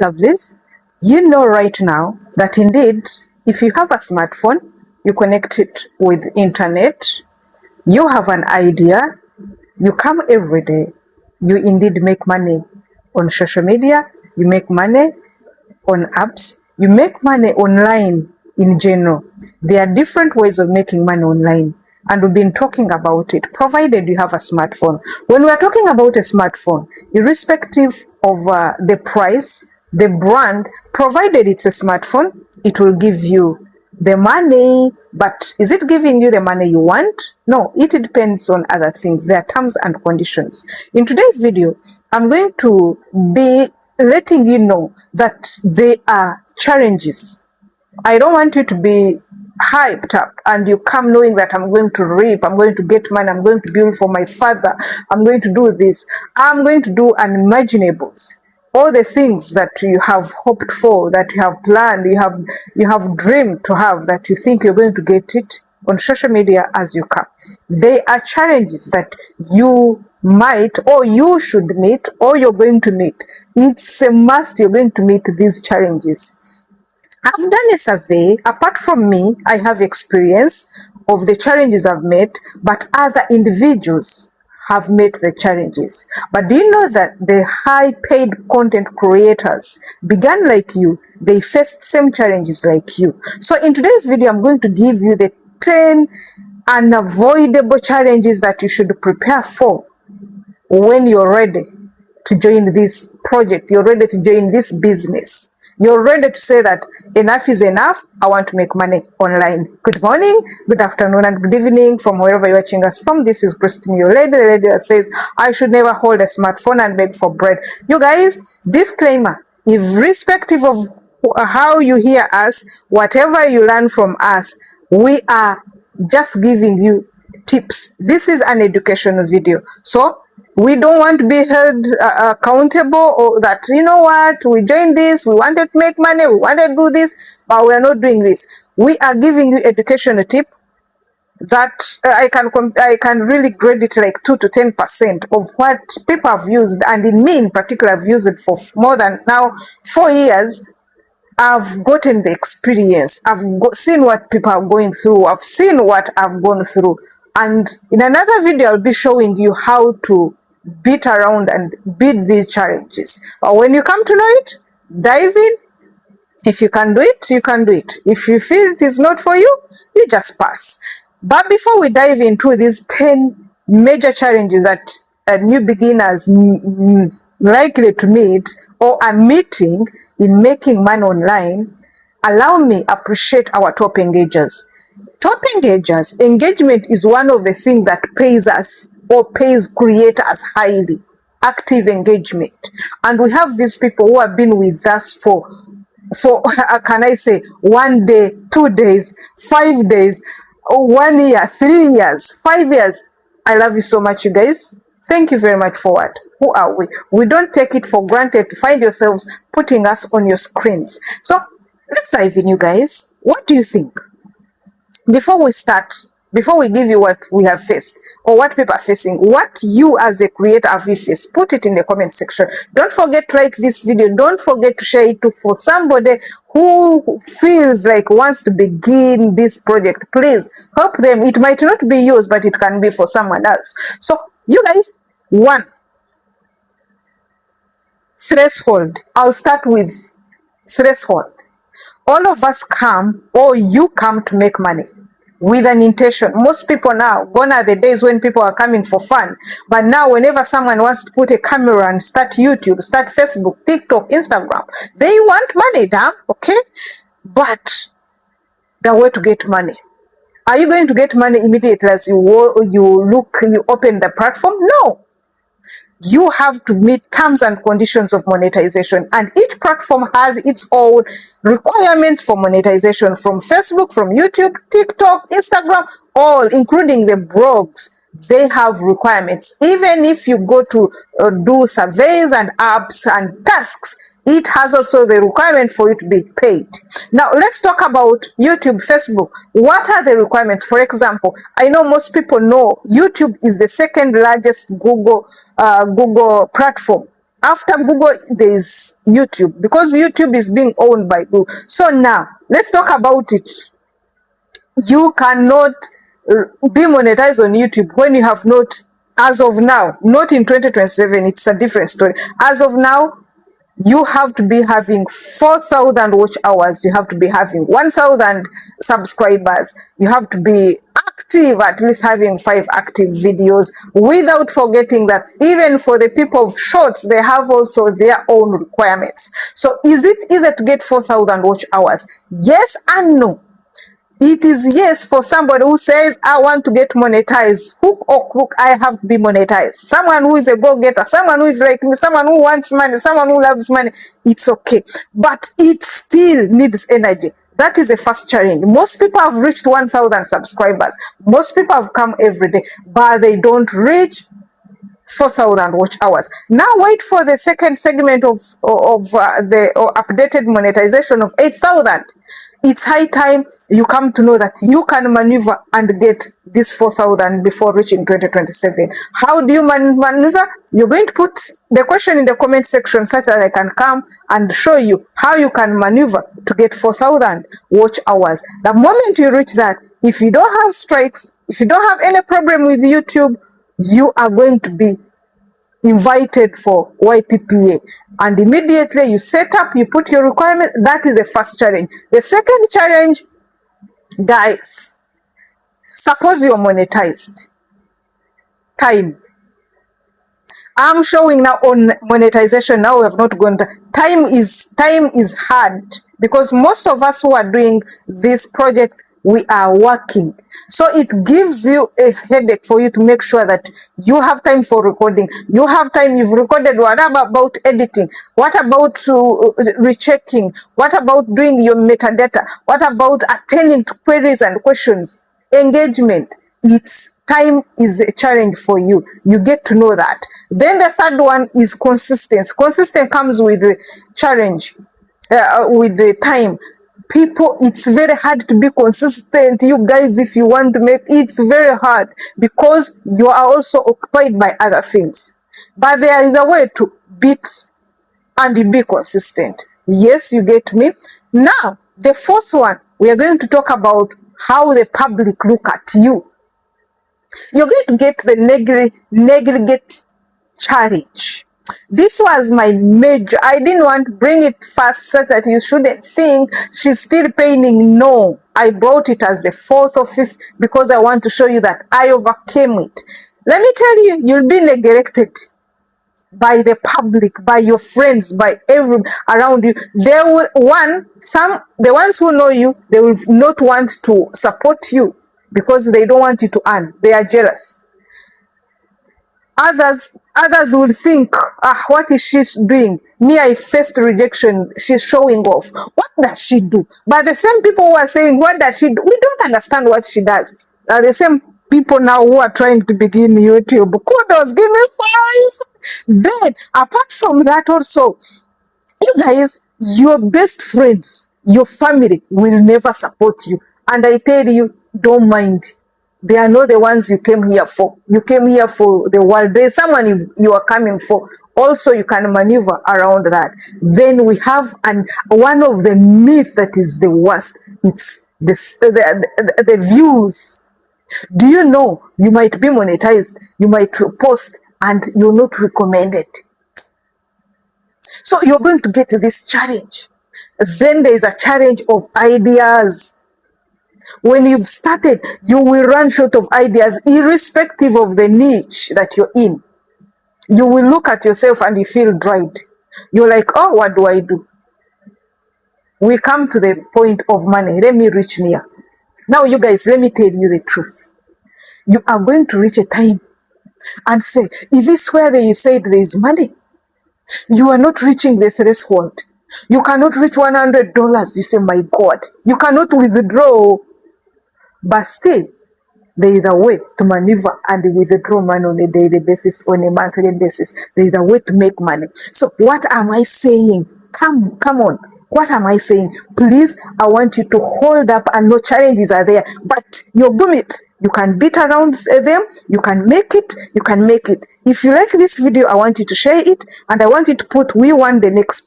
Lovelies, you know right now that indeed, if you have a smartphone, you connect it with internet, you have an idea, you come every day, you indeed make money on social media, you make money on apps, you make money online in general. There are different ways of making money online, and we've been talking about it, provided you have a smartphone. When we are talking about a smartphone, irrespective of the price, the brand, provided it's a smartphone, it will give you the money. But is it giving you the money you want? No, it depends on other things. There are terms and conditions. In today's video, I'm going to be letting you know that there are challenges. I don't want you to be hyped up and you come knowing that I'm going to reap, I'm going to get money, I'm going to build for my father, I'm going to do this, I'm going to do unimaginables. All the things that you have hoped for, that you have planned, you have dreamed to have, that you think you're going to get it on social media as you come. They are challenges that you might or you should meet or you're going to meet. It's a must, you're going to meet these challenges. I've done a survey. Apart from me, I have experience of the challenges I've met, but other individuals have met the challenges. But do you know that the high paid content creators began like you? They faced same challenges like you. So in today's video, I'm going to give you the 10 unavoidable challenges that you should prepare for when you're ready to join this project, you're ready to join this business. You're ready to say that enough is enough. I want to make money online. Good morning, good afternoon, and good evening from wherever you're watching us from. This is Christine, your lady, the lady that says, I should never hold a smartphone and beg for bread. You guys, disclaimer, irrespective of how you hear us, whatever you learn from us, we are just giving you tips. This is an educational video. So we don't want to be held accountable, or that, you know what, we joined this, we wanted to make money, we wanted to do this, but we are not doing this. We are giving you educational tip that I can really grade it like 2 to 10% of what people have used, and in me in particular, I've used it for more than now 4 years. I've gotten the experience. I've seen what people are going through. I've seen what I've gone through. And in another video, I'll be showing you how to beat around and beat these challenges. But when you come to know it, dive in. If you can do it, you can do it. If you feel it is not for you, you just pass. But before we dive into these 10 major challenges that new beginners likely to meet or are meeting in making money online, allow me appreciate our top engagers. Top engagers, engagement is one of the things that pays us or pays creators highly. Active engagement. And we have these people who have been with us for can I say 1 day, 2 days, 5 days, 1 year, 3 years, 5 years. I love you so much, you guys. Thank you very much for what? Who are we? We don't take it for granted to find yourselves putting us on your screens. So let's dive in, you guys. What do you think? Before we start, before we give you what we have faced or what people are facing, what you as a creator have you faced, put it in the comment section. Don't forget to like this video. Don't forget to share it for somebody who feels like wants to begin this project. Please help them. It might not be yours, but it can be for someone else. So you guys, 1, threshold. I'll start with threshold. All of us come, or you come, to make money with an intention. Most people now, gone are the days when people are coming for fun. But now whenever someone wants to put a camera and start YouTube, start Facebook, TikTok, Instagram, they want money, damn, okay? But the way to get money. Are you going to get money immediately as you open the platform? No. You have to meet terms and conditions of monetization, and each platform has its own requirements for monetization, from Facebook, from YouTube, TikTok, Instagram, all, including the blogs. They have requirements. Even if you go to do surveys and apps and tasks, it has also the requirement for you to be paid. Now, let's talk about YouTube, Facebook. What are the requirements? For example, I know most people know YouTube is the second largest Google platform. After Google, there's YouTube, because YouTube is being owned by Google. So now, let's talk about it. You cannot be monetized on YouTube when you have not, as of now, not in 2027, it's a different story. As of now, you have to be having 4,000 watch hours. You have to be having 1,000 subscribers. You have to be active, at least having 5 active videos, without forgetting that even for the people of shorts, they have also their own requirements. So is it easy to get 4,000 watch hours? Yes and no. It is yes for somebody who says, I want to get monetized. Hook or crook, I have to be monetized. Someone who is a go-getter, someone who is like me, someone who wants money, someone who loves money, it's okay. But it still needs energy. That is a first challenge. Most people have reached 1,000 subscribers. Most people have come every day, but they don't reach 4,000 watch hours. Now wait for the second segment of the updated monetization of 8,000. It's high time you come to know that you can maneuver and get this 4,000 before reaching 2027. How do you maneuver? You're going to put the question in the comment section such that I can come and show you how you can maneuver to get 4,000 watch hours. The moment you reach that, if you don't have strikes, if you don't have any problem with YouTube, you are going to be invited for YPPA, and immediately you set up, you put your requirement. That is the first challenge. The second challenge, guys, suppose you're monetized. Time. I'm showing now on monetization. Now we have not gone to time is hard, because most of us who are doing this project, we are working. So it gives you a headache for you to make sure that you have time for recording. You have time, you've recorded. What about editing? What about rechecking? What about doing your metadata? What about attending to queries and questions? Engagement. It's time is a challenge for you. You get to know that. Then the third one is consistency. Consistent comes with the challenge, with the time. People, it's very hard to be consistent. You guys, if you want to make, it's very hard because you are also occupied by other things. But there is a way to beat and be consistent. Yes, you get me? Now, the fourth one, we are going to talk about how the public look at you. You're going to get the negligent challenge. This was my major. I didn't want to bring it fast such that you shouldn't think she's still paining. No, I brought it as the fourth or fifth because I want to show you that I overcame it. Let me tell you, you'll be neglected by the public, by your friends, by everyone around you. They will, the ones who know you, they will not want to support you because they don't want you to earn. They are jealous. Others will think, what is she doing? Me, I faced rejection. She's showing off. What does she do? But the same people who are saying, what does she do? We don't understand what she does. The same people now who are trying to begin YouTube. Kudos, give me 5. Then, apart from that also, you guys, your best friends, your family will never support you. And I tell you, don't mind. They are not the ones you came here for. You came here for the world. There's someone you are coming for. Also, you can maneuver around that. Then we have one of the myths that is the worst. It's the views. Do you know you might be monetized? You might post and you're not recommended. So you're going to get this challenge. Then there is a challenge of ideas. When you've started, you will run short of ideas, irrespective of the niche that you're in. You will look at yourself and you feel dried. You're like, oh, what do I do? We come to the point of money. Let me reach near. Now, you guys, let me tell you the truth. You are going to reach a time and say, is this where you said there is money? You are not reaching the threshold. You cannot reach $100. You say, my God, you cannot withdraw. But still, there is a way to maneuver and withdraw money on a daily basis, on a monthly basis. There is a way to make money. So what am I saying? Come on. What am I saying? Please, I want you to hold up, and no challenges are there, but you boom it. You can beat around them. You can make it. You can make it. If you like this video, I want you to share it, and I want you to put "We want the next